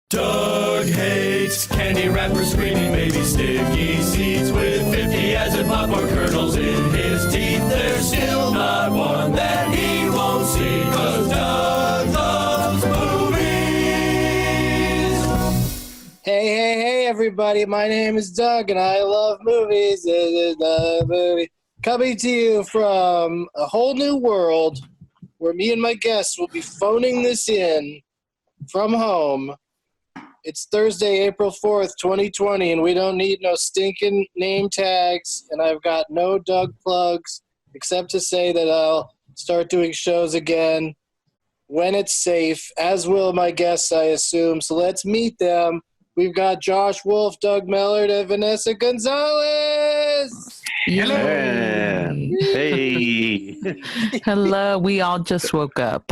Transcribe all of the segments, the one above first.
Doug hates candy wrappers, screaming baby sticky seeds with 50 as in popcorn kernels in his teeth. There's still not one that he won't see, 'cause Doug loves movies. Hey, everybody. My name is Doug, and I love movies. This is the movie. Coming to you from a whole new world where me and my guests will be phoning this in from home. It's Thursday, April 4th, 2020, and we don't need no stinking name tags, and I've got no Doug plugs, except to say that I'll start doing shows again when it's safe, as will my guests, I assume. So let's meet them. We've got Josh Wolf, Doug Mellard, and Vanessa Gonzalez. Hello. Hey. Hello. We all just woke up.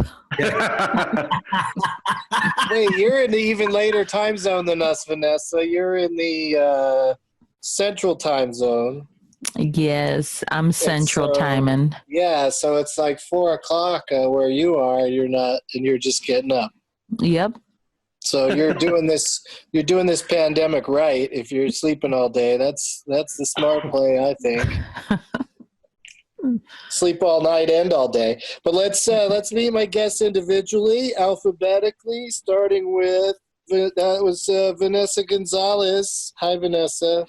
Wait, you're in the even later time zone than us, Vanessa. You're in the central time zone. Yes, I'm central timing. Yeah, so it's like 4 o'clock where you are. You're not, and you're just getting up. Yep. So you're doing this. You're doing this pandemic right. If you're sleeping all day, that's the smart play, I think. Sleep all night and all day. But let's meet my guests individually, alphabetically, starting with that was Vanessa Gonzalez. Hi, Vanessa.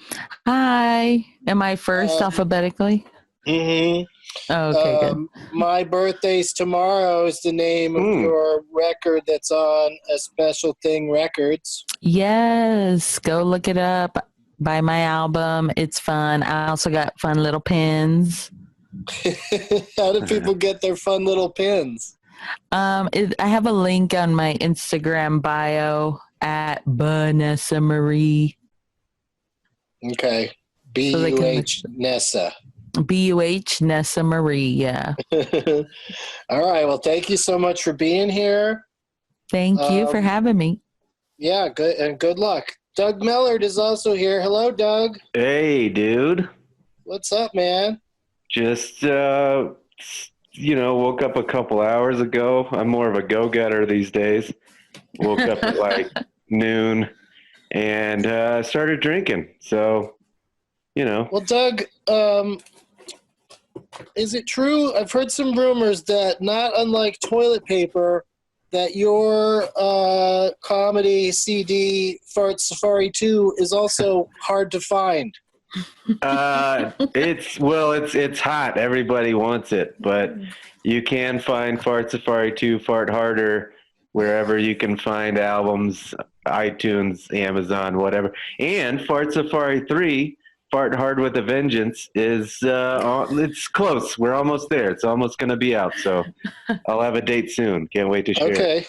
Hi. Am I first alphabetically? Mm-hmm. Oh, okay, good. My birthday's tomorrow is the name of your record that's on a Special Thing Records. Yes. Go look it up. Buy my album. It's fun. I also got fun little pins. How do people get their fun little pins? I have a link on my Instagram bio at Vanessa Marie. Okay. B-U-H Nessa. B-U-H Nessa Marie, yeah. All right. Well, thank you so much for being here. Thank you for having me. Yeah, good, and good luck. Doug Mellard is also here. Hello, Doug. Hey, dude. What's up, man? Just, woke up a couple hours ago. I'm more of a go-getter these days. Woke up at like noon and started drinking. So, Well, Doug, is it true? I've heard some rumors that, not unlike toilet paper, that your comedy CD, Fart Safari 2, is also hard to find. It's hot. Everybody wants it, but you can find Fart Safari 2, Fart Harder, wherever you can find albums, iTunes, Amazon, whatever. And Fart Safari 3, Fart Hard with a Vengeance, is it's close. We're almost there. It's almost going to be out, so I'll have a date soon. Can't wait to share. Okay.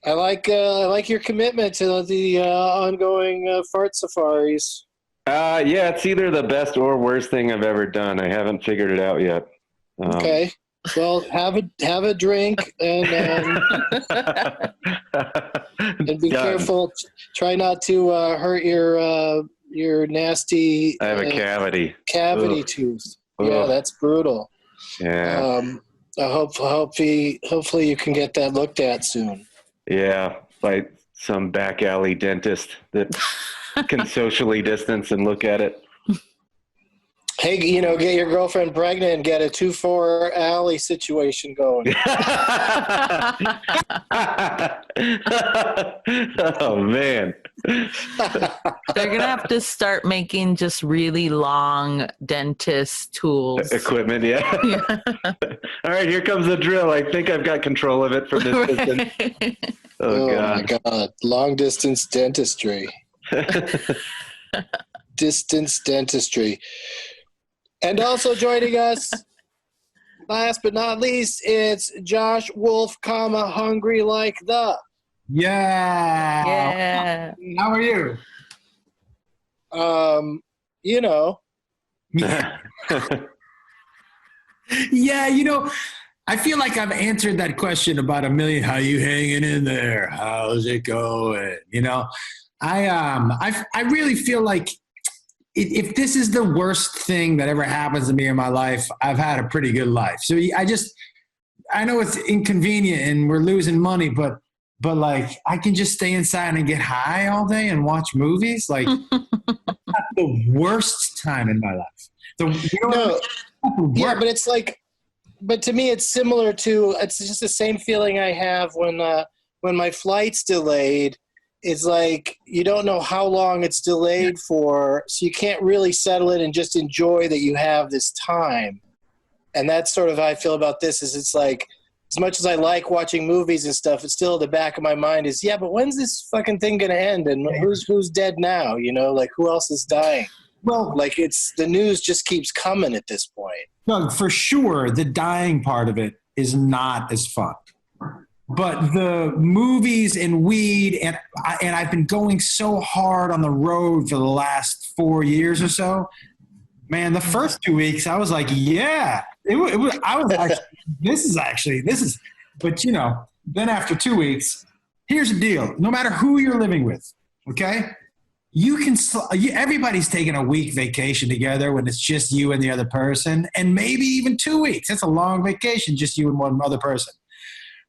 I like your commitment to the ongoing Fart Safaris. Yeah, it's either the best or worst thing I've ever done. I haven't figured it out yet. Okay. Well, have a drink and be careful. Try not to hurt your nasty. I have a cavity. Cavity tooth. Yeah, that's brutal. Yeah. Hopefully you can get that looked at soon. Yeah, by some back alley dentist that can socially distance and look at it. Hey, get your girlfriend pregnant and get a 2-4 alley situation going. Oh, man. They're going to have to start making just really long dentist tools. Equipment, yeah. All right, here comes the drill. I think I've got control of it from this distance. Oh, my God. Long distance dentistry. Distance dentistry. And also joining us, last but not least, it's Josh Wolf, Hungry Like the. Yeah. Yeah. How are you? Yeah, I feel like I've answered that question about a million. How you hanging in there? How's it going? I really feel like if this is the worst thing that ever happens to me in my life, I've had a pretty good life. So I know it's inconvenient and we're losing money, but but like I can just stay inside and get high all day and watch movies. Like that's the worst time in my life. Yeah, but it's like, but to me, it's similar to, it's just the same feeling I have when my flight's delayed. It's like you don't know how long it's delayed for, so you can't really settle it and just enjoy that you have this time. And that's sort of how I feel about this. Is it's like, as much as I like watching movies and stuff, it's still at the back of my mind is, yeah, but when's this fucking thing gonna end? And who's dead now? You know, like who else is dying? Well, like it's the news just keeps coming at this point. No, for sure, the dying part of it is not as fun. But the movies and weed, and I've been going so hard on the road for the last 4 years or so. Man, the first 2 weeks, I was like, yeah. I was actually, this is, but you know, then after 2 weeks, here's the deal. No matter who you're living with, okay? Everybody's taking a week vacation together when it's just you and the other person, and maybe even 2 weeks. That's a long vacation, just you and one other person.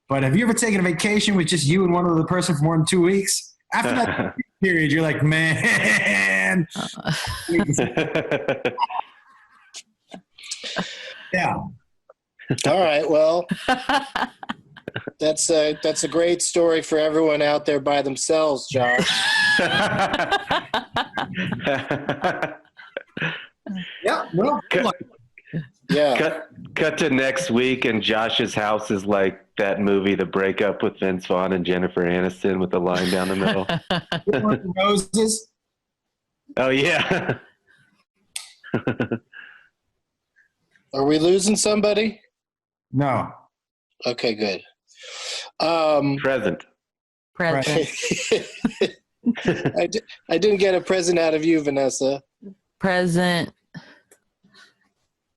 But have you ever taken a vacation with just you and one other person for more than 2 weeks? After that period, you're like, man. Yeah. All right. Well, that's a great story for everyone out there by themselves, Josh. Yeah. Well, Yeah. Cut to next week, and Josh's house is like that movie, The Breakup with Vince Vaughn and Jennifer Aniston, with the line down the middle. Roses. Oh yeah. Are we losing somebody? No. Okay, good. Present. I didn't get a present out of you, Vanessa. Present.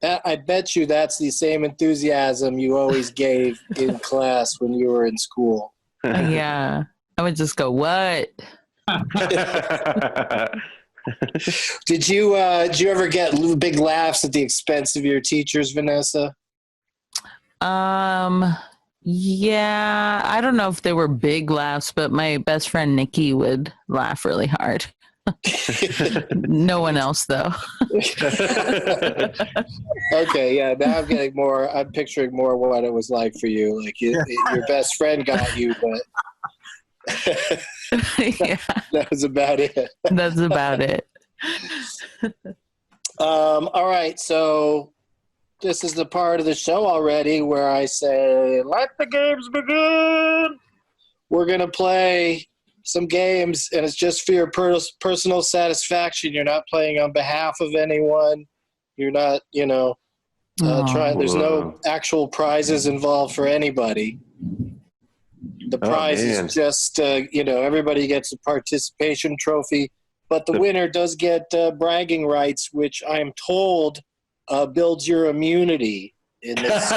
I bet you that's the same enthusiasm you always gave in class when you were in school. Yeah. I would just go, what? Did you ever get big laughs at the expense of your teachers, Vanessa? Yeah, I don't know if they were big laughs, but my best friend Nikki would laugh really hard. No one else though. Okay, yeah, now I'm picturing more what it was like for you. Like your best friend got you, but Yeah, that was about it. that's about it. All right, so this is the part of the show already where I say, let the games begin. We're going to play some games, and it's just for your personal satisfaction. You're not playing on behalf of anyone. You're not, trying. There's no actual prizes involved for anybody. The prize is just, everybody gets a participation trophy, but the winner does get bragging rights, which I'm told builds your immunity in this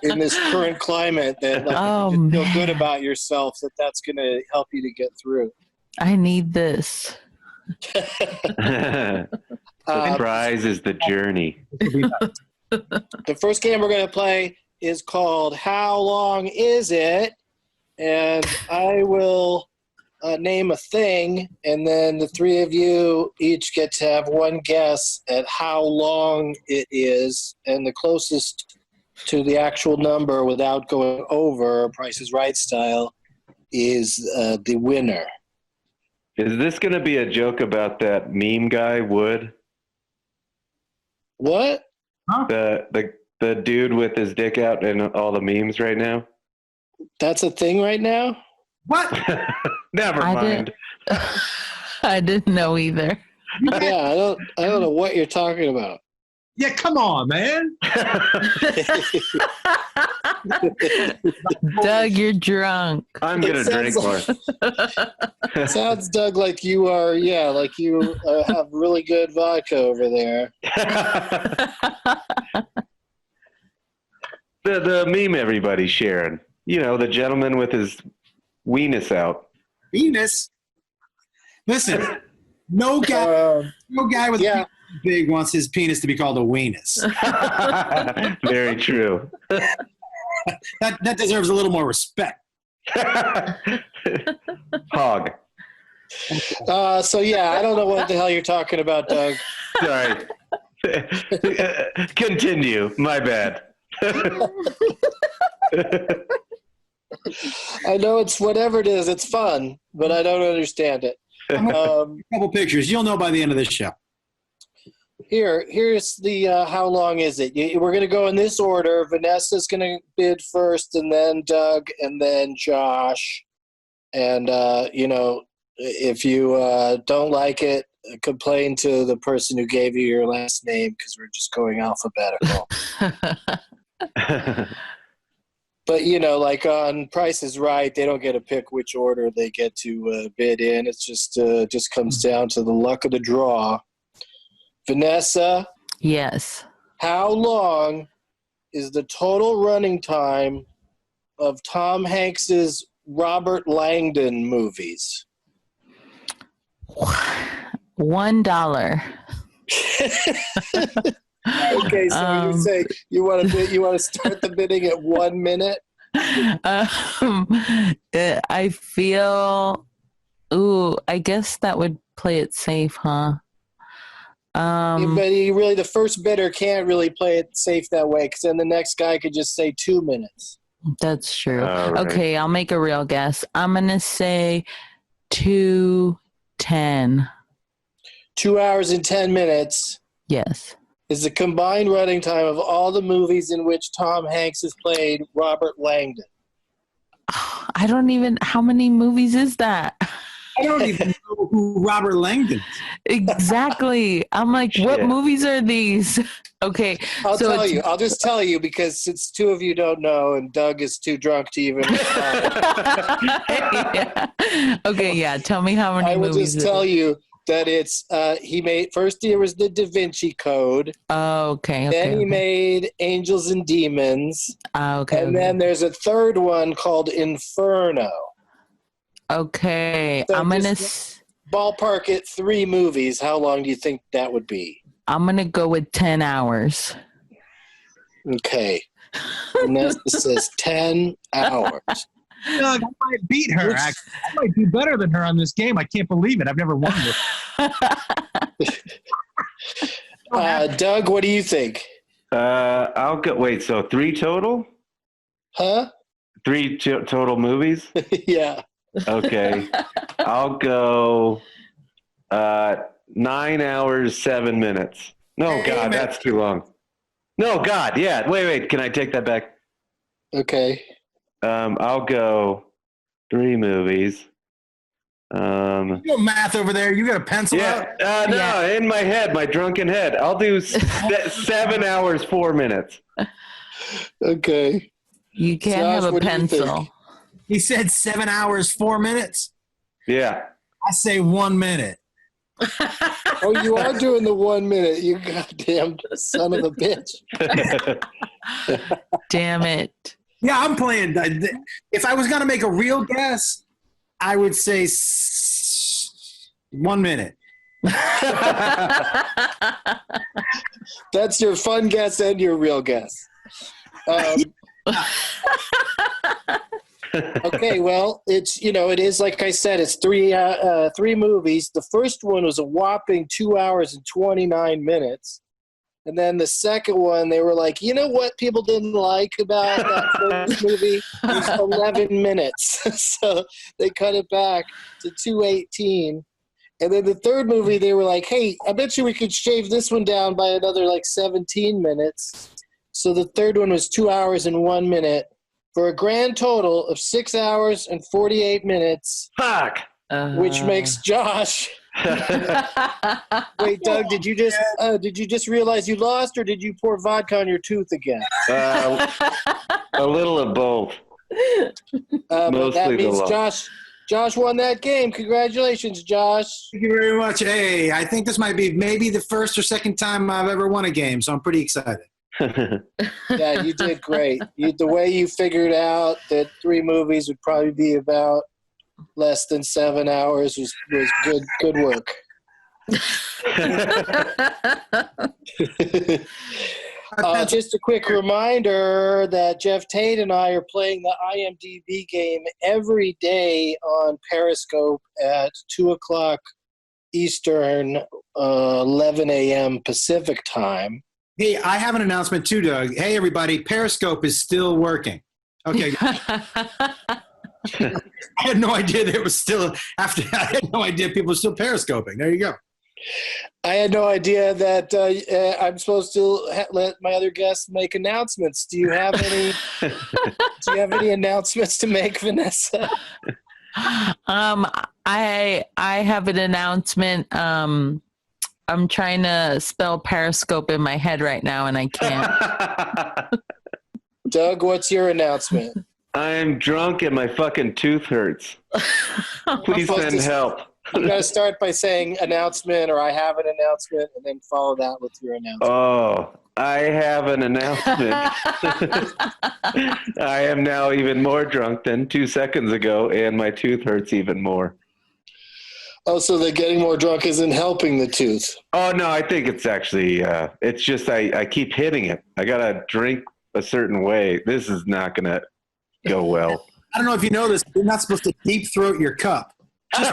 in this current climate. That you feel good about yourself. That's going to help you to get through. I need this. The prize is the journey. The first game we're going to play is called How Long Is It? And I will name a thing, and then the three of you each get to have one guess at how long it is, and the closest to the actual number without going over, Price is Right style, is the winner. Is this going to be a joke about that meme guy, Wood? What? The dude with his dick out in all the memes right now? That's a thing right now? What? Never mind. I didn't know either. Yeah, I don't know what you're talking about. Yeah, come on, man. Doug, you're drunk. I'm going to drink more. It sounds, Doug, like you are, like you have really good vodka over there. The meme everybody's sharing. The gentleman with his weenus out. Venus. Listen, no guy with a big wants his penis to be called a weenus. Very true. That deserves a little more respect. Hog. So yeah, I don't know what the hell you're talking about, Doug. Sorry. Continue. My bad. I know it's whatever it is. It's fun, but I don't understand it. A couple pictures. You'll know by the end of this show. Here's the how long is it? We're going to go in this order. Vanessa's going to bid first, and then Doug, and then Josh. And, if you don't like it, complain to the person who gave you your last name because we're just going alphabetical. But, like on Price is Right, they don't get to pick which order they get to bid in. It's just comes down to the luck of the draw. Vanessa? Yes. How long is the total running time of Tom Hanks's Robert Langdon movies? $1. Okay, so you say you want to start the bidding at 1 minute? I feel. I guess that would play it safe, huh? But the first bidder can't really play it safe that way because then the next guy could just say 2 minutes. That's true. Right. Okay, I'll make a real guess. I'm gonna say 2:10. 2 hours and 10 minutes Yes. is the combined running time of all the movies in which Tom Hanks has played Robert Langdon. I don't even. How many movies is that? I don't even know who Robert Langdon is. Exactly. I'm like, what Shit. movies are these? Okay. I'll so tell you. I'll just tell you because since two of you don't know and Doug is too drunk to even Yeah. Okay, yeah. Tell me how many I will movies. just tell you that it's he made first year was the Da Vinci Code. Oh, okay. Then he made Angels and Demons. Okay. And then there's a third one called Inferno. Okay. So I'm gonna. Ballpark it 3 movies. How long do you think that would be? I'm gonna go with 10 hours. Okay. Vanessa says 10 hours. Doug, I might beat her. Actually. I might do better than her on this game. I can't believe it. I've never won this. Doug, what do you think? I'll go. Wait, so 3 total? Huh? 3 total movies? Yeah. Okay. I'll go 9 hours, 7 minutes. No, God, that's too long. No, God, yeah. Wait. Can I take that back? Okay. I'll go 3 movies. You do math over there. You got a pencil out? No, in my head, my drunken head. I'll do 7 hours, 4 minutes. Okay. You can't Josh, have a what do you pencil. think? He said 7 hours, 4 minutes. Yeah. I say 1 minute. Oh, you are doing the 1 minute. You goddamn son of a bitch. Damn it. Yeah, I'm playing. If I was going to make a real guess, I would say 1 minute. That's your fun guess and your real guess. Okay, well, it's it is like I said, it's 3 movies. The first one was a whopping 2 hours and 29 minutes, and then the second one they were like, you know what people didn't like about that first movie was 11 minutes, so they cut it back to 2:18. And then the third movie they were like, hey, I bet you we could shave this one down by another like 17 minutes. So the third one was 2 hours and 1 minute. For a grand total of 6 hours and 48 minutes, Fuck. which makes Josh. Wait, Doug, did you just realize you lost, or did you pour vodka on your tooth again? A little of both. But Mostly that the means loss. Josh won that game. Congratulations, Josh. Thank you very much. Hey, I think this might be maybe the first or second time I've ever won a game, so I'm pretty excited. Yeah, you did great. The way you figured out that 3 movies would probably be about less than 7 hours was good work. Just a quick reminder that Jeff Tate and I are playing the IMDb game every day on Periscope at 2 o'clock Eastern, 11 a.m. Pacific time. Hey, I have an announcement too, Doug. Hey, everybody, Periscope is still working. Okay. I had no idea that it was still I had no idea people were still periscoping. There you go. I had no idea that I'm supposed to let my other guests make announcements. Do you have any? Do you have any announcements to make, Vanessa? I have an announcement. I'm trying to spell Periscope in my head right now, and I can't. Doug, what's your announcement? I'm drunk and my fucking tooth hurts. Please send help. You got to start by saying announcement or I have an announcement and then follow that with your announcement. Oh, I have an announcement. I am now even more drunk than 2 seconds ago, and my tooth hurts even more. Oh, so the getting more drunk isn't helping the tooth. Oh, no, I think it's actually, it's just I keep hitting it. I got to drink a certain way. This is not going to go well. I don't know if you know this, but you're not supposed to deep throat your cup. Just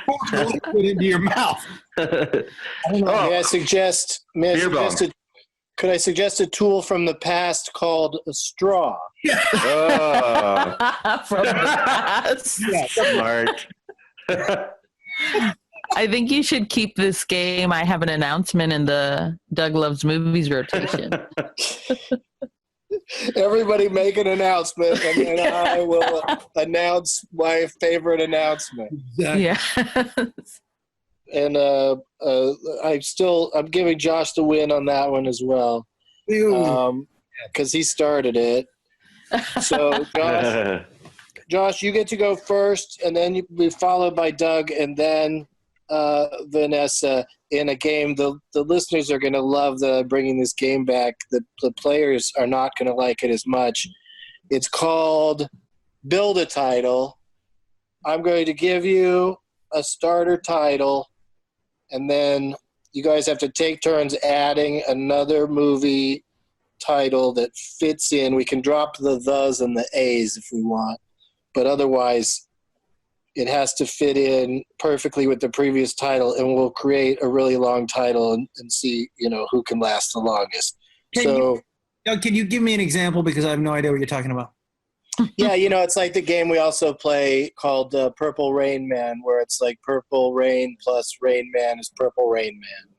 pour the liquid into your mouth. May I suggest could I suggest a tool from the past called a straw? Oh, From the past. smart. I think you should keep this game. I have an announcement in the Doug Loves Movies rotation. Everybody make an announcement, and then I will announce my favorite announcement. Yeah. And I'm giving Josh the win on that one as well, because he started it. So Josh, you get to go first, and then you'll be followed by Doug, and then Vanessa in a game. The listeners are going to love bringing this game back. The players are not going to like it as much. It's called Build a Title. I'm going to give you a starter title, and then you guys have to take turns adding another movie title that fits in. We can drop the thes and the a's if we want, but otherwise it has to fit in perfectly with the previous title, and we'll create a really long title and see, who can last the longest. Can you give me an example, because I have no idea what you're talking about? Yeah, it's like the game we also play called Purple Rain Man, where it's like Purple Rain plus Rain Man is Purple Rain Man.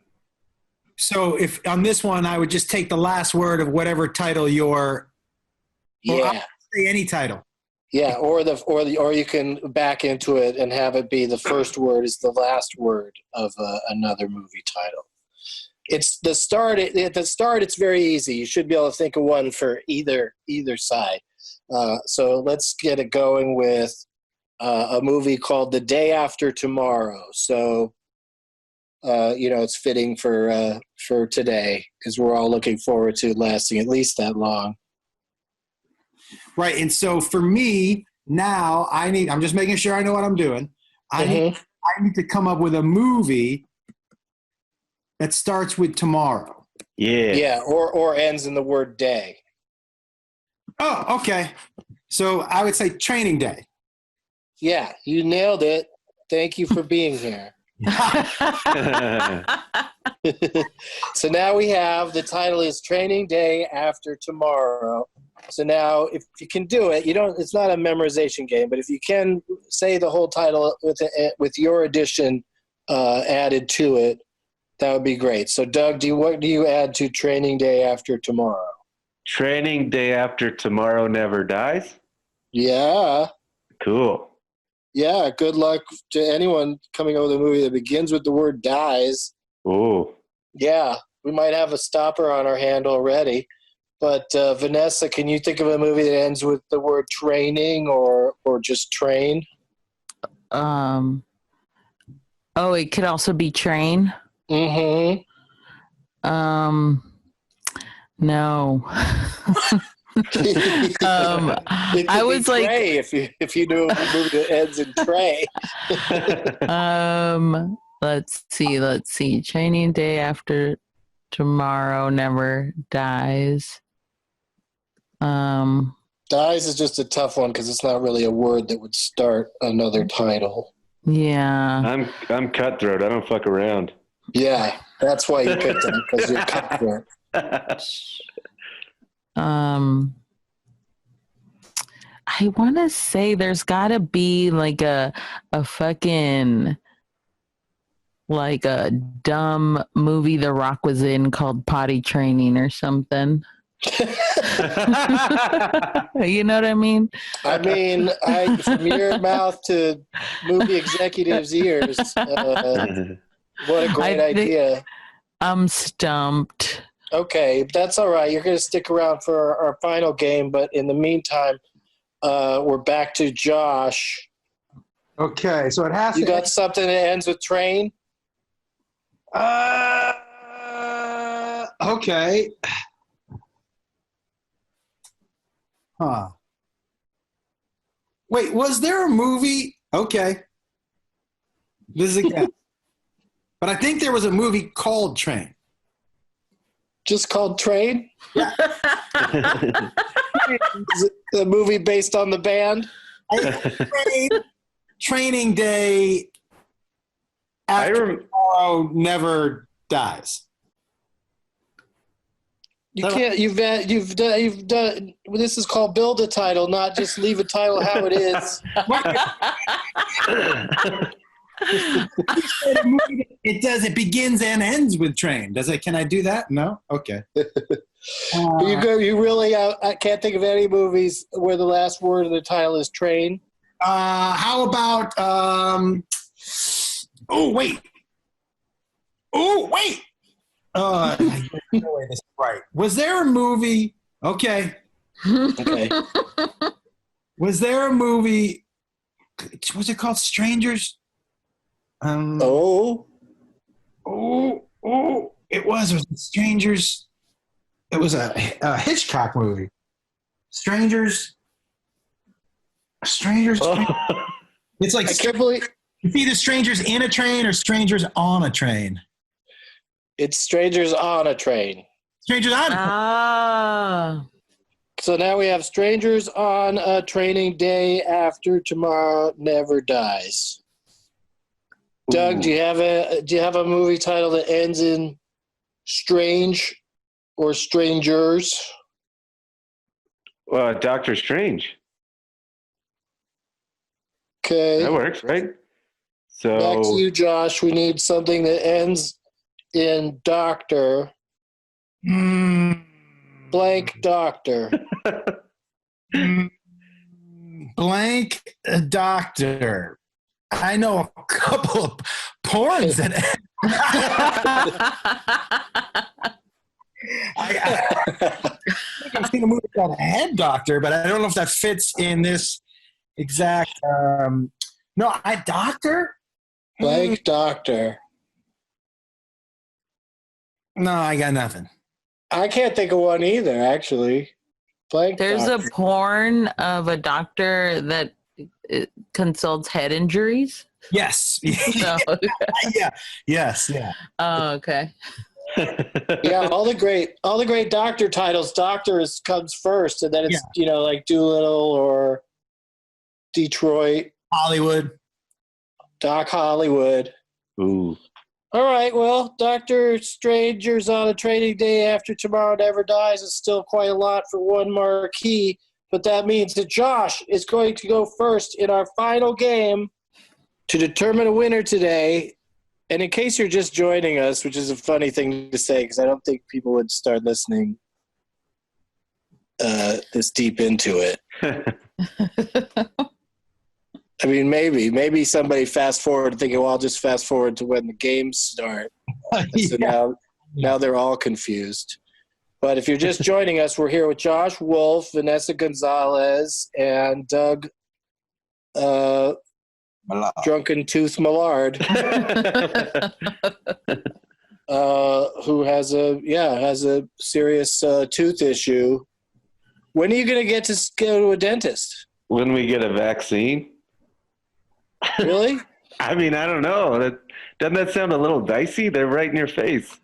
So if on this one, I would just take the last word of whatever title you're. Yeah. I'll say any title. Yeah, or you can back into it and have it be the first word is the last word of another movie title. It's the start. At the start, it's very easy. You should be able to think of one for either side. So let's get it going with a movie called The Day After Tomorrow. So, it's fitting for today because we're all looking forward to it lasting at least that long. Right. And so for me now, I'm just making sure I know what I'm doing. I need to come up with a movie that starts with tomorrow. Yeah. Yeah. Or ends in the word day. Oh, okay. So I would say Training Day. Yeah, you nailed it. Thank you for being here. So now we have the title is Training Day After Tomorrow. So now if you can do it, it's not a memorization game, but if you can say the whole title with your addition added to it, that would be great. So Doug, what do you add to Training Day After Tomorrow? Training Day After Tomorrow Never Dies? Yeah. Cool. Yeah, good luck to anyone coming up with a movie that begins with the word dies. Ooh. Yeah, we might have a stopper on our hand already. But Vanessa, can you think of a movie that ends with the word training or just train? It could also be train. Mm-hmm. No. I was like, Trey, if you knew a movie that ends in Trey. Let's see. Training Day After Tomorrow Never Dies. Dies is just a tough one because it's not really a word that would start another title. Yeah. I'm cutthroat. I don't fuck around. Yeah, that's why you picked it, because you're cutthroat. I want to say there's got to be like a fucking like a dumb movie The Rock was in called Potty Training or something. You know what I mean? I mean, from your mouth to movie executives' ears, what a great idea. I'm stumped. Okay, that's all right. You're going to stick around for our final game, but in the meantime, we're back to Josh. Okay, so it has You to. got something that ends with train? Okay. Huh. Wait, was there a movie? Okay. This is a guess. But I think there was a movie called Train. Just called Train? Yeah. Is it a movie based on the band? Training Day after tomorrow never dies. You can't. You've done. This is called build a title, not just leave a title how it is. It does. It begins and ends with train. Does it? Can I do that? No. Okay. You really. I can't think of any movies where the last word of the title is train. How about? Oh wait. I get away this right. Was there a movie? Okay. Okay. Was there a movie? Was it called Strangers? It was Strangers. It was a Hitchcock movie. Strangers. It's like I can't believe it's either strangers in a train or strangers on a train. it's Strangers on a Train. Strangers on. Ah. So now we have Strangers on a Training Day After Tomorrow Never Dies. Doug, do you have a movie title that ends in strange or strangers? Doctor Strange. Okay. That works, right? Back to So you, Josh. We need something that ends in doctor. Blank doctor. Blank doctor. I know a couple of porns that. I've seen a movie called Head Doctor, but I don't know if that fits in this exact. No, doctor. Blank doctor. No, I got nothing. I can't think of one either, actually. Blank There's doctor. a porn of a doctor that consults head injuries. Yes. So, Yeah. Yes. Yeah. oh, okay. Yeah, all the great doctor titles. Doctor comes first, and then it's like Doolittle or Detroit, Hollywood. Doc Hollywood. ooh. All right, well, Doctor Strangers on a Training Day After Tomorrow Never Dies is still quite a lot for one marquee, but that means that Josh is going to go first in our final game to determine a winner today. And in case you're just joining us, which is a funny thing to say because I don't think people would start listening this deep into it. I mean, maybe somebody fast forward thinking, well, I'll just fast forward to when the games start. So now they're all confused. But if you're just joining us, we're here with Josh Wolf, Vanessa Gonzalez, and Doug Drunken Tooth Millard, who has a serious tooth issue. When are you going to get to go to a dentist? When we get a vaccine? Really? I mean, I don't know. Doesn't that sound a little dicey? They're right in your face.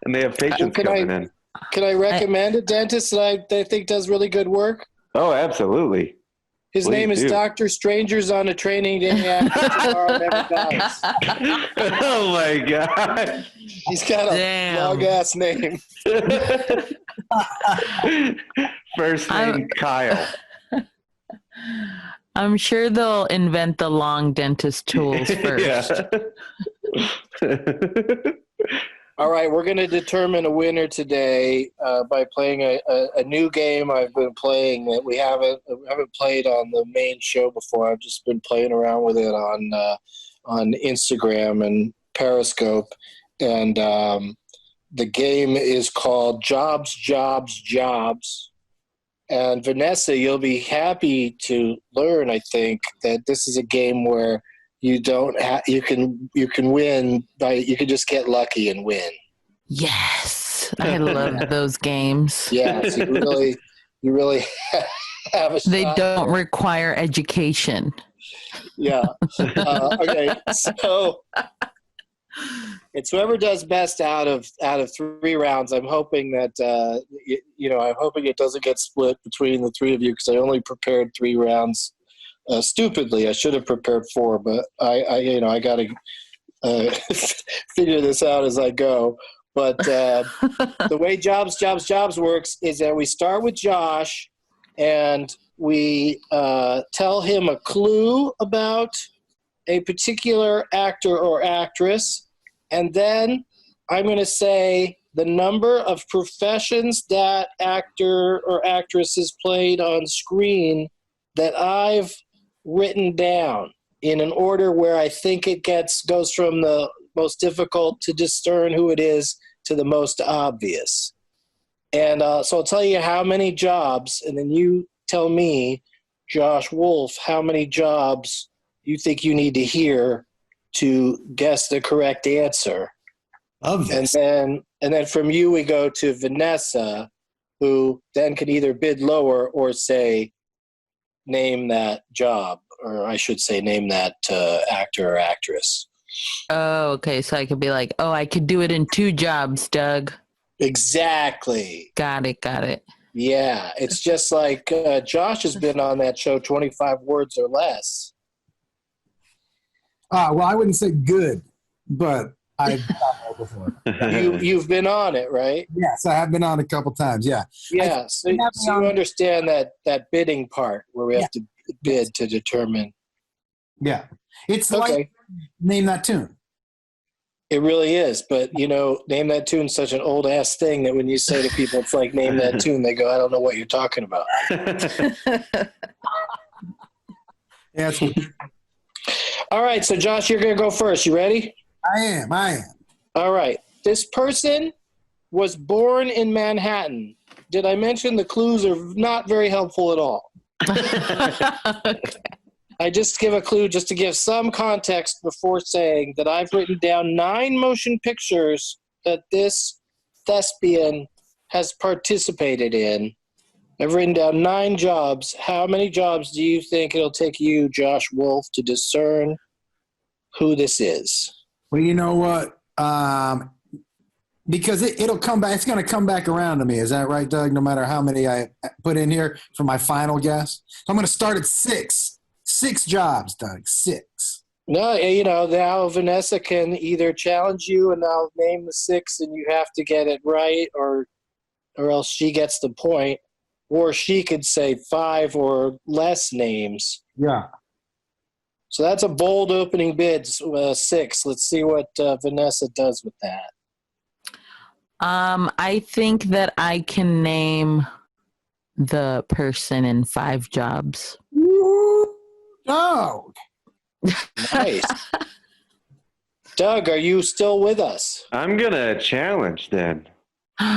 and they have patients coming in. Can I recommend a dentist that I think does really good work? Oh, absolutely. His Please name is do. Dr. Strangers on a Training Day After Tomorrow Never Dies. Oh my god. He's got a Damn. long-ass name. First name Kyle. I'm sure they'll invent the long dentist tools first. All right, we're going to determine a winner today by playing a new game I've been playing that we haven't played on the main show before. I've just been playing around with it on Instagram and Periscope, and the game is called Jobs, Jobs, Jobs. And Vanessa, you'll be happy to learn, I think, that this is a game where you can win you can just get lucky and win. Yes, I love those games. Yes, you really have a shot. They don't require education. Yeah. Okay. So it's whoever does best out of 3 rounds. I'm hoping that I'm hoping it doesn't get split between the 3 of you because I only prepared 3 rounds. Stupidly, I should have prepared 4, but I got to figure this out as I go. But the way Jobs works is that we start with Josh, and we tell him a clue about a particular actor or actress, and then I'm going to say the number of professions that actor or actress has played on screen that I've written down in an order where I think it goes from the most difficult to discern who it is to the most obvious. And so I'll tell you how many jobs, and then you tell me, Josh Wolf, how many jobs you think you need to hear to guess the correct answer. Love this. And then from you we go to Vanessa, who then can either bid lower or say, name that job, or I should say name that actor or actress. Oh, okay. So I could be like, oh, I could do it in 2 jobs, Doug. Exactly. Got it. Yeah. It's just like Josh has been on that show 25 words or less. Well, I wouldn't say good, but I've done that before. You've been on it, right? Yes, I have been on a couple times, yeah. Yeah. So you understand that bidding part where we have to bid to determine. Yeah. It's Okay. like name that tune. It really is, but name that tune is such an old ass thing that when you say to people, it's like name that tune, they go, I don't know what you're talking about. Yeah, All right, so Josh, you're going to go first. You ready? I am. All right. This person was born in Manhattan. Did I mention the clues are not very helpful at all? I just give a clue just to give some context before saying that I've written down 9 motion pictures that this thespian has participated in. I've written down 9 jobs. How many jobs do you think it'll take you, Josh Wolf, to discern who this is? Well, you know what? Because it'll come back. It's going to come back around to me. Is that right, Doug? No matter how many I put in here for my final guess. So I'm going to start at 6. 6 jobs, Doug. 6. No, now Vanessa can either challenge you and I'll name the 6 and you have to get it right, or else she gets the point. Or she could say 5 or less names. Yeah. So that's a bold opening bid, 6. Let's see what Vanessa does with that. I think that I can name the person in 5 jobs. Doug. Nice. Doug, are you still with us? I'm going to challenge then.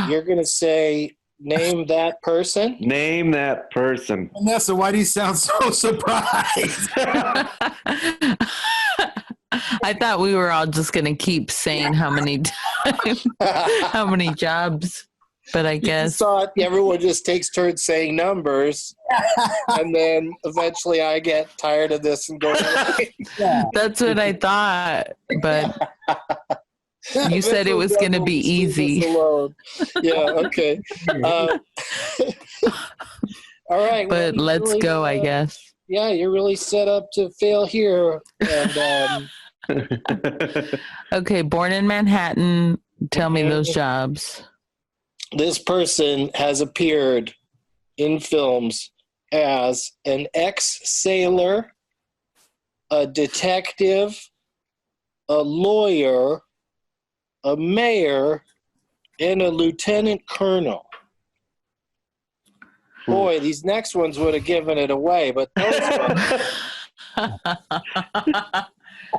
You're going to say, name that person? Name that person. Vanessa, why do you sound so surprised? I thought we were all just going to keep saying how many times, how many jobs, but I guess. Thought everyone just takes turns saying numbers, and then eventually I get tired of this and go, Yeah. That's what I thought, but You said it was going to be easy. Yeah, okay. All right. But well, let's really, go, I guess. Yeah, you're really set up to fail here. And Okay, born in Manhattan. Tell me those jobs. this person has appeared in films as an ex-sailor, a detective, a lawyer, a mayor, and a lieutenant colonel. Boy, these next ones would have given it away, but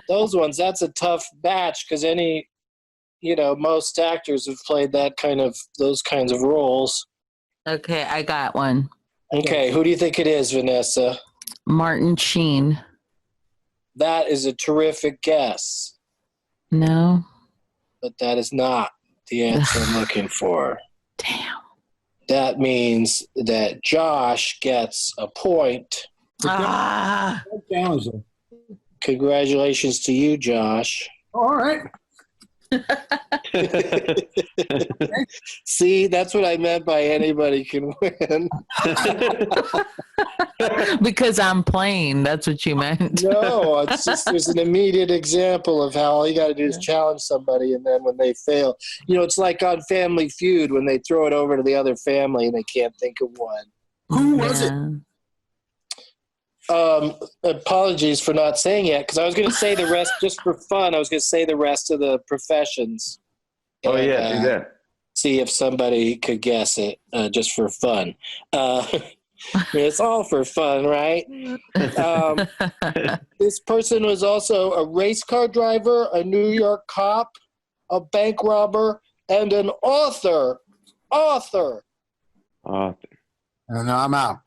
those ones, that's a tough batch because most actors have played those kinds of roles. Okay, I got one. Okay, who do you think it is, Vanessa? Martin Sheen. That is a terrific guess, No. but that is not the answer I'm looking for. Damn. That means that Josh gets a point. Ah. Congratulations to you, Josh. All right. See, that's what I meant by anybody can win. Because I'm plain. That's what you meant. No, it's just there's an immediate example of how all you got to do is challenge somebody, and then when they fail, it's like on Family Feud when they throw it over to the other family and they can't think of one. Who was it? Apologies for not saying it because I was going to say the rest just for fun. I was going to say the rest of the professions. Oh, yeah, do that. See if somebody could guess it just for fun. It's all for fun, right? This person was also a race car driver, a New York cop, a bank robber, and an author. Oh, No, I'm out.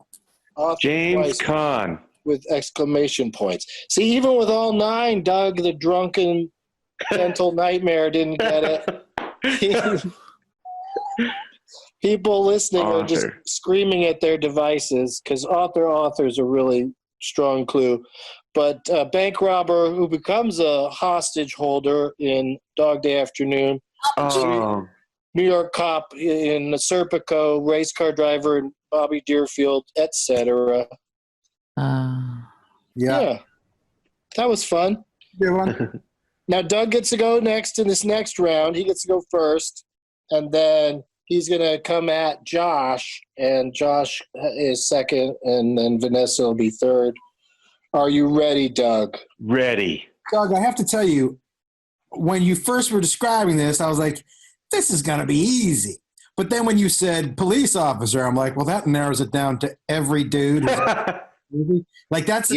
Author James twice Caan. with exclamation points. See, even with all 9, Doug, the drunken, gentle nightmare, didn't get it. People listening are just screaming at their devices because author's a really strong clue. But bank robber who becomes a hostage holder in Dog Day Afternoon. Oh. New York cop in Serpico, race car driver in Bobby Deerfield, etc. Yeah. That was fun. Good one. Now Doug gets to go next in this next round. He gets to go first, and then he's going to come at Josh, and Josh is second, and then Vanessa will be third. Are you ready, Doug? Ready. Doug, I have to tell you, when you first were describing this, I was like, this is going to be easy. But then when you said police officer, I'm like, well, that narrows it down to every dude. Like it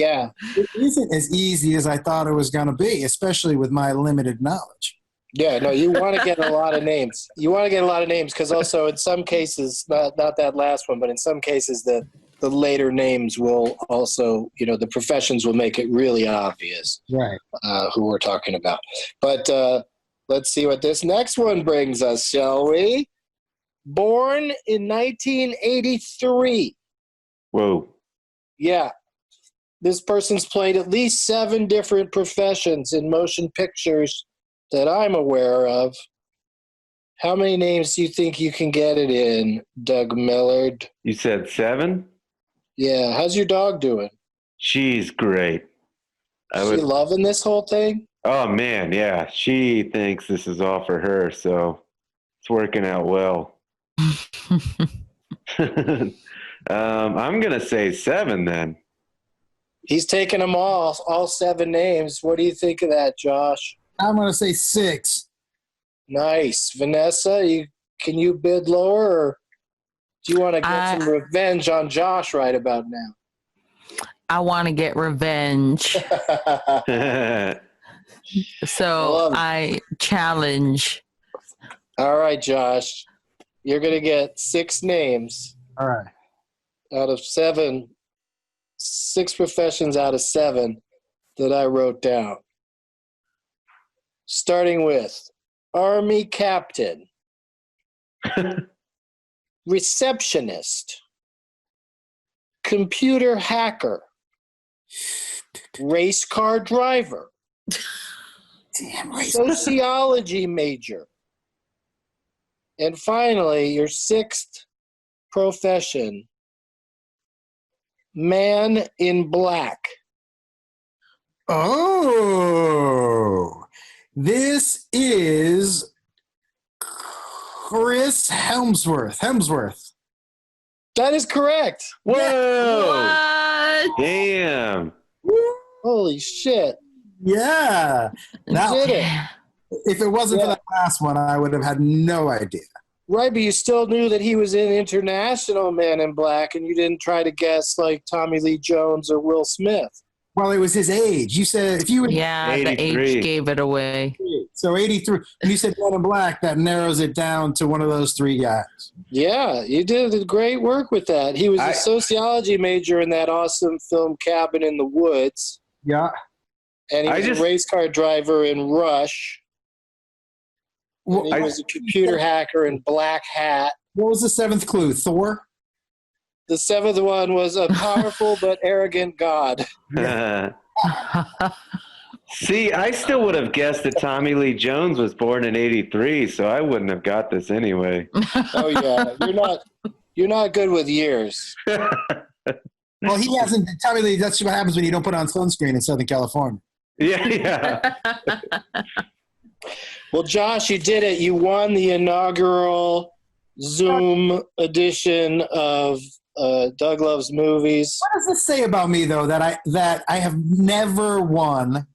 isn't as easy as I thought it was going to be, especially with my limited knowledge. Yeah, no, you want to get a lot of names. You want to get a lot of names because also in some cases, not that last one, but in some cases the later names will also, the professions will make it really obvious who we're talking about. But let's see what this next one brings us, shall we? Born in 1983. Whoa. Yeah. This person's played at least 7 different professions in motion pictures that I'm aware of. How many names do you think you can get it in, Doug Mellard? You said 7? Yeah. How's your dog doing? She's great. She loving this whole thing? Oh, man, yeah. She thinks this is all for her, so it's working out well. I'm going to say 7 then. He's taking them all 7 names. What do you think of that, Josh? I'm going to say 6. Nice. Vanessa, can you bid lower, or do you want to get some revenge on Josh right about now? I want to get revenge. So I challenge. All right, Josh. You're going to get 6 names. All right. Out of 7. 6 professions out of 7 that I wrote down. Starting with Army Captain, Receptionist, Computer Hacker, Race Car Driver, Damn right. Sociology major. And finally, your sixth profession, man in black. Oh, this is Chris Hemsworth. That is correct. Whoa! What? Damn! Holy shit. Yeah. You Now, did it. if it wasn't for Yeah. that last one, I would have had no idea. Right, but you still knew that he was in International Man in Black, and you didn't try to guess like Tommy Lee Jones or Will Smith. Well, it was his age. You said if you would, Yeah, the 83. age gave it away. so 83. When you said Man in Black, that narrows it down to one of those three guys. Yeah, you did great work with that. He was I- a sociology major in that awesome film Cabin in the Woods, Yeah. and he I was just- a race car driver in Rush. And he Well, was a computer hacker in Black Hat. what was the seventh clue? Thor? The seventh one was a powerful but arrogant god. See, I still would have guessed that Tommy Lee Jones was born in '83, so I wouldn't have got this anyway. Oh yeah, you're not good with years. Well, he hasn't. Tommy Lee, that's what happens when you don't put on sunscreen in Southern California. Yeah. Well, Josh, you did it. You won the inaugural Zoom edition of Doug Loves Movies. What does this say about me, though, that I have never won?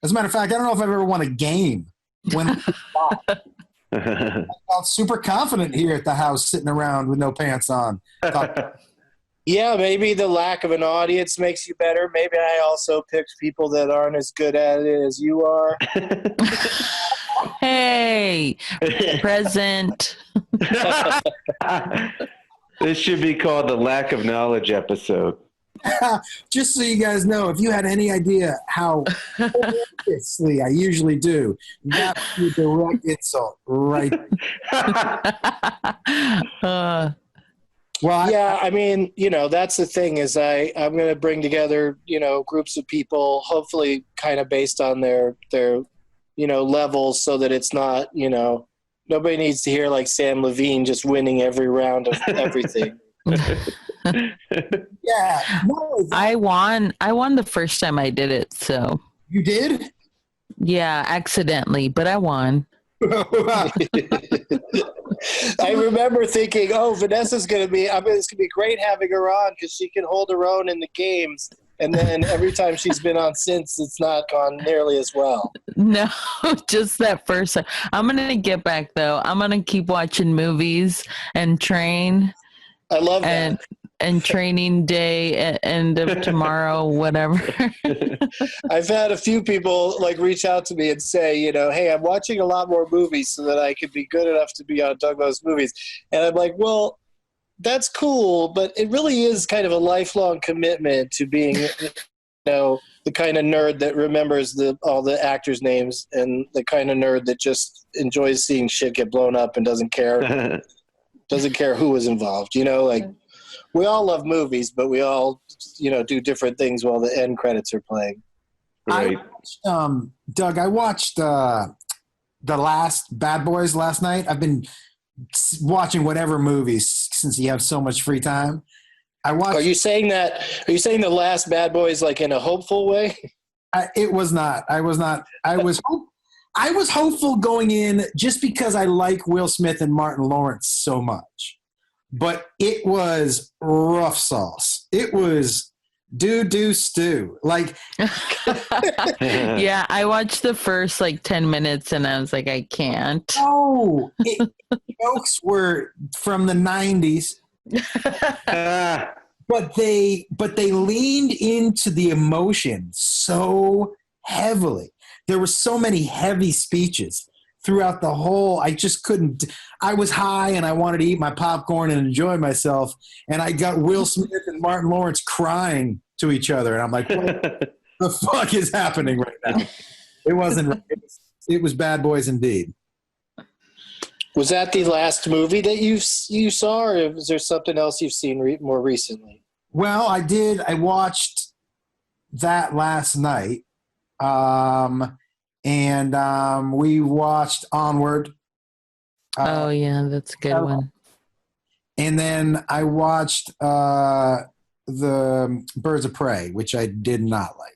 As a matter of fact, I don't know if I've ever won a game. When I felt super confident here at the house, sitting around with no pants on. Thought, Yeah, maybe the lack of an audience makes you better. Maybe I also picked people that aren't as good at it as you are. Hey, present. This should be called the lack of knowledge episode. just so you guys know, if you had any idea how obviously I usually do, that would be a direct insult, right? Uh, Well, Yeah, I mean, that's the thing is I'm going to bring together, groups of people, hopefully kind of based on their levels so that it's not, nobody needs to hear like Sam Levine just winning every round of everything. yeah. No, I won the first time I did it, so you did? yeah, accidentally, but I won. I remember thinking, oh, Vanessa's going to be, it's going to be great having her on because she can hold her own in the games. And then every time she's been on since, it's not gone nearly as well. No, just that first time. I'm gonna get back though. I'm gonna keep watching movies and train I love and that. and training day at end of tomorrow, whatever. I've had a few people like reach out to me and say, hey, I'm watching a lot more movies so that I could be good enough to be on Doug Loves Movies. And I'm like, well, that's cool, but it really is kind of a lifelong commitment to being, the kind of nerd that remembers all the actors' names and the kind of nerd that just enjoys seeing shit get blown up and doesn't care who was involved. Like we all love movies, but we all, do different things while the end credits are playing. Right. Doug, I watched the last Bad Boys last night. I've been watching whatever movies since you have so much free time. I watched. Are you saying the last Bad Boys like in a hopeful way? It was not. I was not. I was hopeful going in just because I like Will Smith and Martin Lawrence so much. But it was rough sauce. It was do stew. Like Yeah, I watched the first 10 minutes and I was like, I can't. jokes were from the 90s. But they leaned into the emotion so heavily. There were so many heavy speeches throughout the whole. I just couldn't. I was high and I wanted to eat my popcorn and enjoy myself. And I got Will Smith and Martin Lawrence crying to each other, and I'm like, what the fuck is happening right now? It wasn't. It was Bad Boys indeed. Was that the last movie that you saw, or is there something else you've seen more recently? Well, I did. I watched that last night. and we watched Onward. Oh yeah, that's a good one. And then I watched the Birds of Prey, which I did not like.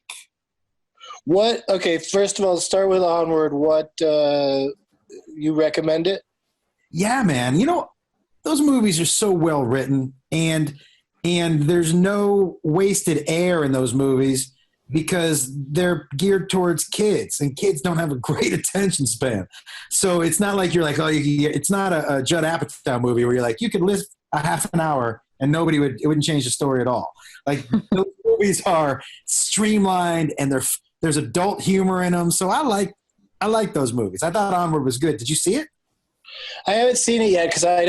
What? Okay, first of all, start with Onward. What you recommend it? Yeah, man. Those movies are so well written, and there's no wasted air in those movies because they're geared towards kids, and kids don't have a great attention span. So it's not like you're like, it's not a Judd Apatow movie where you're like, you could live a half an hour and it wouldn't change the story at all. Like those movies are streamlined and there's adult humor in them. So I like those movies. I thought Onward was good. Did you see it? I haven't seen it yet because I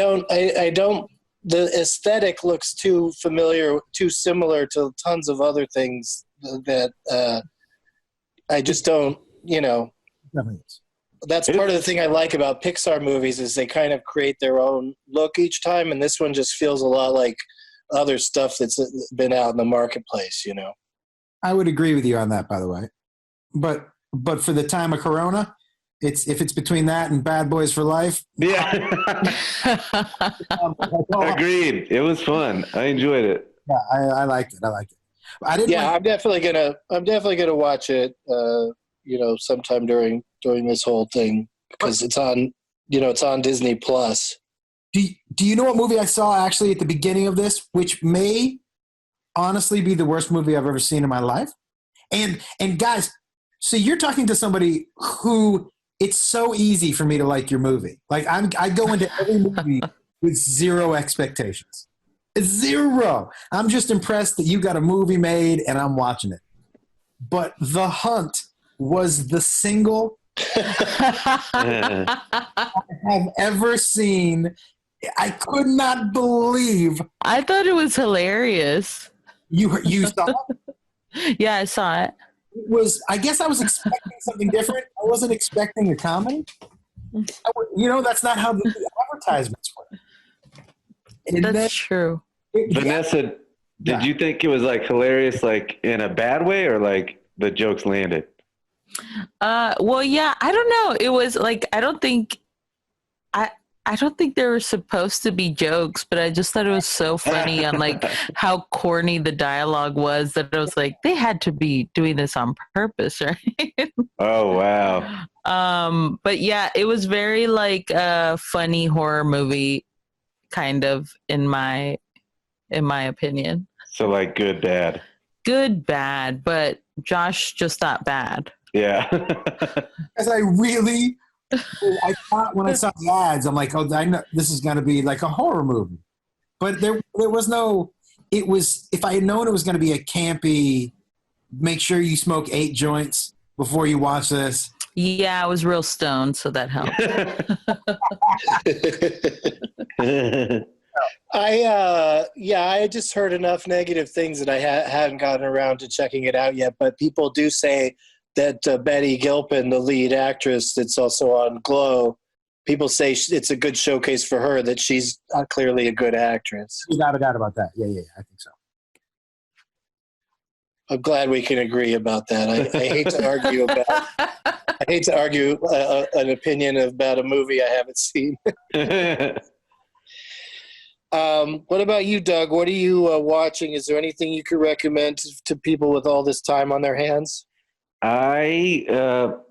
don't. The aesthetic looks too familiar, too similar to tons of other things that I just don't. Definitely is. That's part of the thing I like about Pixar movies is they kind of create their own look each time, and this one just feels a lot like other stuff that's been out in the marketplace. I would agree with you on that, by the way. But for the time of Corona, if it's between that and Bad Boys for Life. Yeah. Agreed. It was fun. I enjoyed it. Yeah, I liked it. I didn't. Yeah, I'm definitely gonna watch it. Sometime during this whole thing because it's on. It's on Disney Plus. Do you know what movie I saw actually at the beginning of this, which may honestly be the worst movie I've ever seen in my life? And guys, so you're talking to somebody who it's so easy for me to like your movie. Like I go into every movie with zero expectations. Zero. I'm just impressed that you got a movie made and I'm watching it. But The Hunt was the single I have ever seen. I could not believe. I thought it was hilarious. You saw it? Yeah, I saw it. I guess I was expecting something different. I wasn't expecting a comedy. That's not how the advertisements work. And That's true. Vanessa, did you think it was like hilarious, like in a bad way, or like the jokes landed? Well, yeah, I don't know. It was like I don't think there were supposed to be jokes, but I just thought it was so funny on like how corny the dialogue was that I was like, they had to be doing this on purpose, right? Oh wow. But yeah, it was very like a funny horror movie, kind of in my opinion. So like good, bad, but Josh just thought bad. Yeah. Because I thought when I saw the ads, I'm like, I know this is going to be like a horror movie. But there was no, it was, if I had known it was going to be a campy, make sure you smoke 8 joints before you watch this. Yeah, I was real stoned, so that helped. I just heard enough negative things that I hadn't gotten around to checking it out yet. But people do say that Betty Gilpin, the lead actress that's also on Glow, people say it's a good showcase for her, that she's clearly a good actress. Without a doubt about that. Yeah, I think so. I'm glad we can agree about that. I hate to argue an opinion about a movie I haven't seen. What about you, Doug? What are you watching? Is there anything you could recommend to people with all this time on their hands? The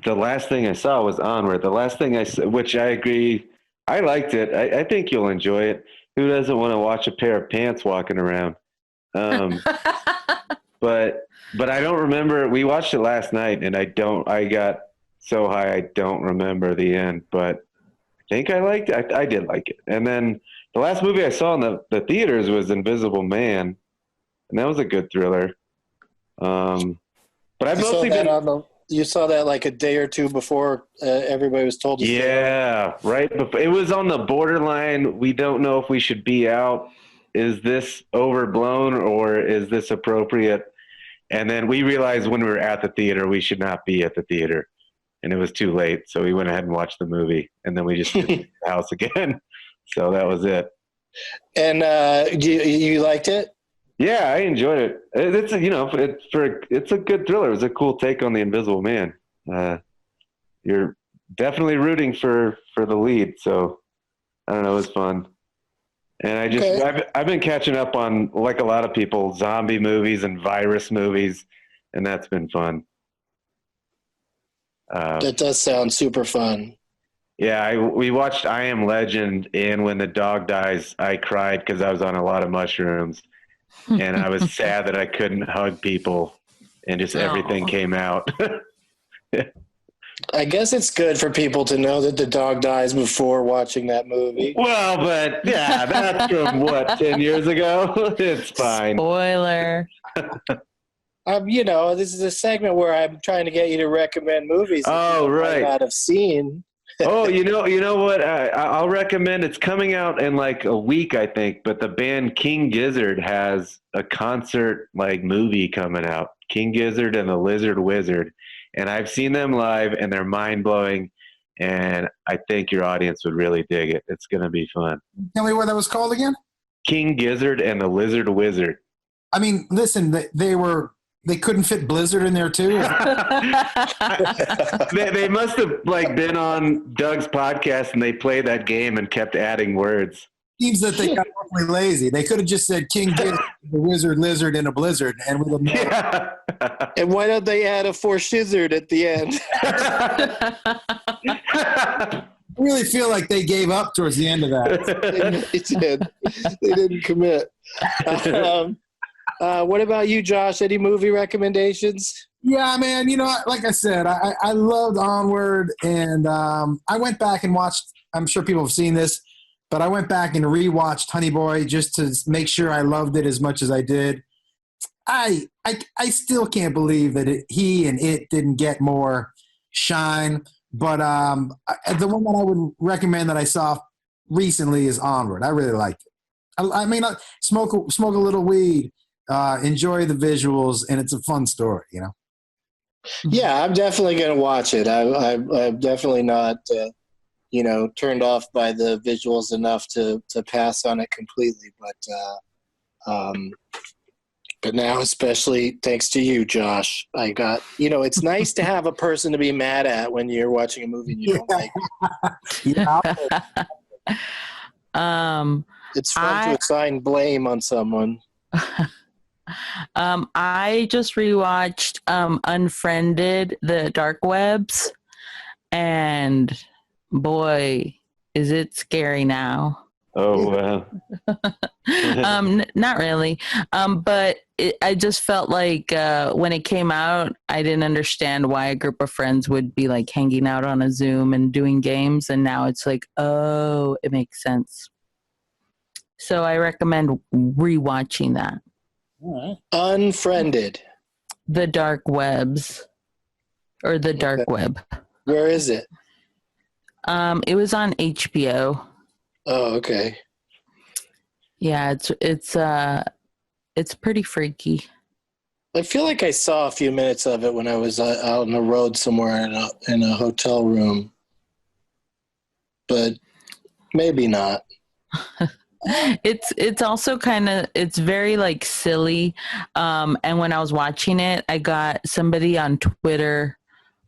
last thing I saw was Onward. The last thing I saw, which I agree, I liked it. I think you'll enjoy it. Who doesn't want to watch a pair of pants walking around? But I don't remember. We watched it last night, and I got so high I don't remember the end. But I think I liked it. I did like it. And then the last movie I saw in the theaters was Invisible Man, and that was a good thriller. But I've mostly been. You saw that like a day or two before everybody was told to stay. Right before. It was on the borderline. We don't know if we should be out. Is this overblown or is this appropriate? And then we realized when we were at the theater, we should not be at the theater. And it was too late. So we went ahead and watched the movie. And then we just went to the house again. So that was it. And you liked it? Yeah, I enjoyed it. It's a good thriller. It was a cool take on the Invisible Man. you're definitely rooting for the lead. So I don't know, it was fun. And I've been catching up on, like a lot of people, zombie movies and virus movies, and that's been fun. That does sound super fun. Yeah, we watched I Am Legend, and when the dog dies, I cried because I was on a lot of mushrooms, and I was sad that I couldn't hug people, and just everything came out. I guess it's good for people to know that the dog dies before watching that movie. Well, but yeah, that's from what, 10 years ago? It's fine. Spoiler. This is a segment where I'm trying to get you to recommend movies that you might not have seen. Oh, you know what? I'll recommend. It's coming out in like a week, I think. But the band King Gizzard has a concert movie coming out. King Gizzard and the Lizard Wizard, and I've seen them live, and they're mind blowing. And I think your audience would really dig it. It's going to be fun. Tell me what that was called again. King Gizzard and the Lizard Wizard. I mean, listen, they couldn't fit Blizzard in there too. they must have been on Doug's podcast, and they played that game and kept adding words. Seems that they got awfully lazy. They could have just said King Gizzard, the Wizard, Lizard, and a Blizzard, and we would know. Yeah. And why don't they add a for-shizzard at the end? I really feel like they gave up towards the end of that. They did. They didn't commit. What about you, Josh? Any movie recommendations? Yeah, man. Like I said, I loved Onward, and I went back and watched. I'm sure people have seen this, but I went back and rewatched Honey Boy just to make sure I loved it as much as I did. I still can't believe that he and it didn't get more shine. But the one that I would recommend that I saw recently is Onward. I really liked it. I mean, smoke a little weed. Enjoy the visuals, and it's a fun story, Yeah, I'm definitely going to watch it. I'm definitely not, turned off by the visuals enough to pass on it completely. But now, especially thanks to you, Josh, I got, it's nice to have a person to be mad at when you're watching a movie and you don't like. Yeah. It's fun to assign blame on someone. I just rewatched Unfriended, the dark webs, and boy, is it scary now. Oh, wow. Not really. But I just felt like when it came out, I didn't understand why a group of friends would be hanging out on a Zoom and doing games. And now it's oh, it makes sense. So I recommend rewatching that. Unfriended. The dark webs, or the dark web. Where is it? It was on HBO. Oh, okay. Yeah, it's pretty freaky. I feel like I saw a few minutes of it when I was out on the road somewhere in a hotel room, but maybe not. It's also it's very silly. And when I was watching it, I got somebody on Twitter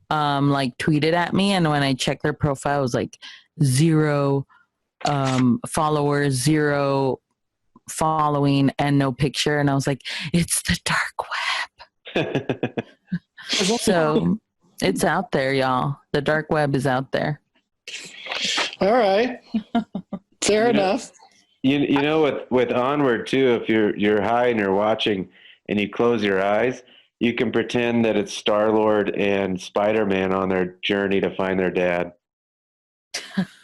tweeted at me, and when I checked their profile, it was 0 followers, 0 following, and no picture. And I was like, it's the dark web. So it's out there, y'all. The dark web is out there. All right. Fair enough. You know, with Onward too, if you're high and you're watching and you close your eyes, you can pretend that it's Star-Lord and Spider-Man on their journey to find their dad. Because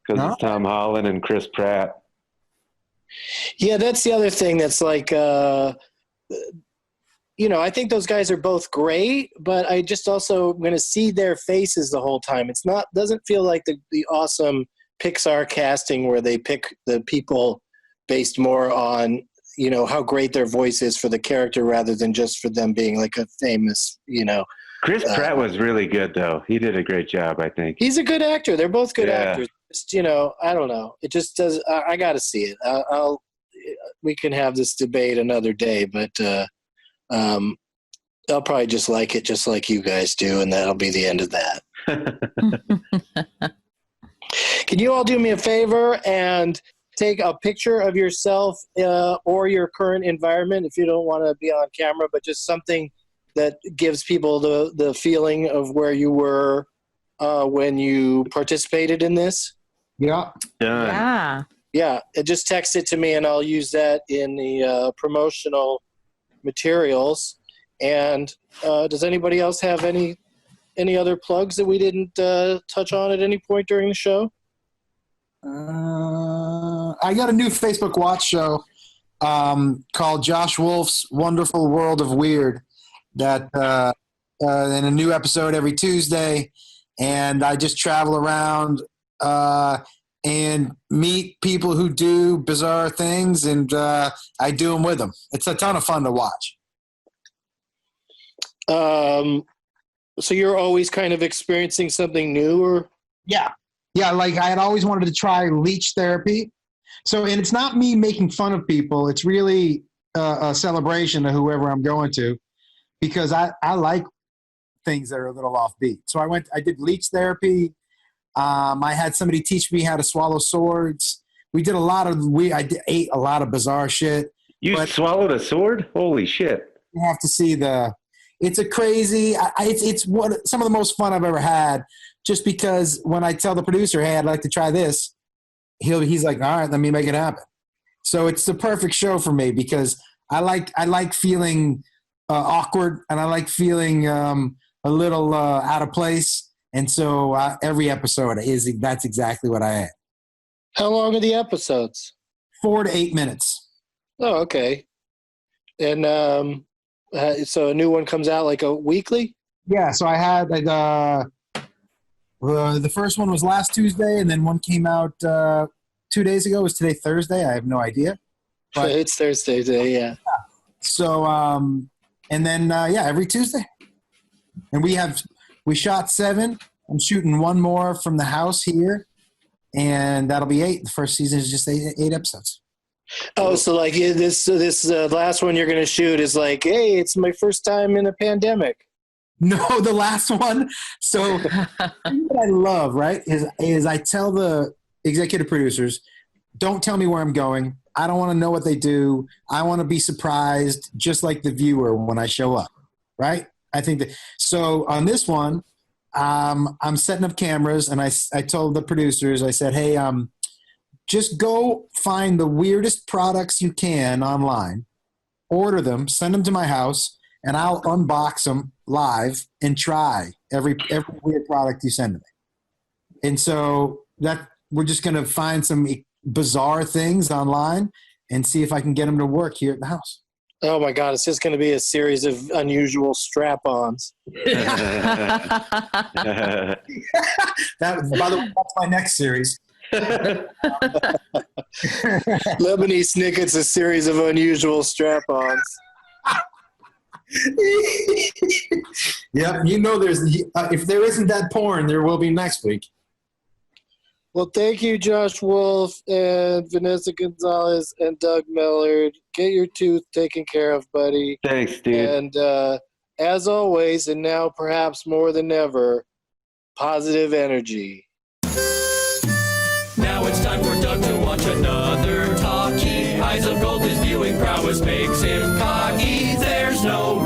it's Tom Holland and Chris Pratt. Yeah, that's the other thing that's I think those guys are both great, but I just also am going to see their faces the whole time. Doesn't feel like the awesome Pixar casting where they pick the people based more on, how great their voice is for the character rather than just for them being a famous, Chris Pratt was really good, though. He did a great job, I think. He's a good actor. They're both good actors. Just, I don't know. It just does. I got to see it. We can have this debate another day, but I'll probably just like it just like you guys do, and that'll be the end of that. Can you all do me a favor and take a picture of yourself or your current environment if you don't want to be on camera, but just something that gives people the feeling of where you were when you participated in this? Yeah. Done. Yeah. Just text it to me and I'll use that in the promotional materials. And does anybody else have any other plugs that we didn't touch on at any point during the show? I got a new Facebook Watch show called Josh Wolf's Wonderful World of Weird that in a new episode every Tuesday. And I just travel around and meet people who do bizarre things, and I do them with them. It's a ton of fun to watch. So you're always kind of experiencing something new, or? Yeah. Like I had always wanted to try leech therapy. So, and it's not me making fun of people. It's really a celebration of whoever I'm going to, because I like things that are a little offbeat. So I did leech therapy. I had somebody teach me how to swallow swords. We did ate a lot of bizarre shit. You swallowed a sword? Holy shit. You have to see it's a crazy, it's what some of the most fun I've ever had, just because when I tell the producer, hey, I'd like to try this, he's like, all right, let me make it happen. So it's the perfect show for me because I like feeling awkward, and I like feeling a little out of place. And so every episode that's exactly what I am. How long are the episodes? 4 to 8 minutes. Oh, okay. And so a new one comes out like a weekly? Yeah, so I had the first one was last Tuesday, and then one came out 2 days ago. Was today Thursday? I have no idea. But, it's Thursday today, yeah. So, and then, every Tuesday. And we shot 7. I'm shooting one more from the house here, and that'll be 8. The first season is just 8 episodes. Oh, so like this last one you're going to shoot is like, hey, it's my first time in a pandemic. No, the last one. So what I love, right, is I tell the executive producers, don't tell me where I'm going. I don't want to know what they do. I want to be surprised, just like the viewer when I show up, right? I think that. So on this one, I'm setting up cameras, and I told the producers, I said, hey, just go find the weirdest products you can online, order them, send them to my house, and I'll unbox them live and try every weird product you send to me. And so that we're just going to find some bizarre things online and see if I can get them to work here at the house. Oh my God, it's just going to be a series of unusual strap-ons. That, by the way, that's my next series. Lemony Snicket's a series of unusual strap-ons. Yep, there's if there isn't that porn, there will be next week. Well, thank you, Josh Wolf and Vanessa Gonzalez and Doug Mellard. Get your tooth taken care of, buddy. Thanks, dude. And as always, and now perhaps more than ever, positive energy. Now it's time for Doug to watch another talkie. Eyes of gold, his viewing prowess makes him cocky. There's no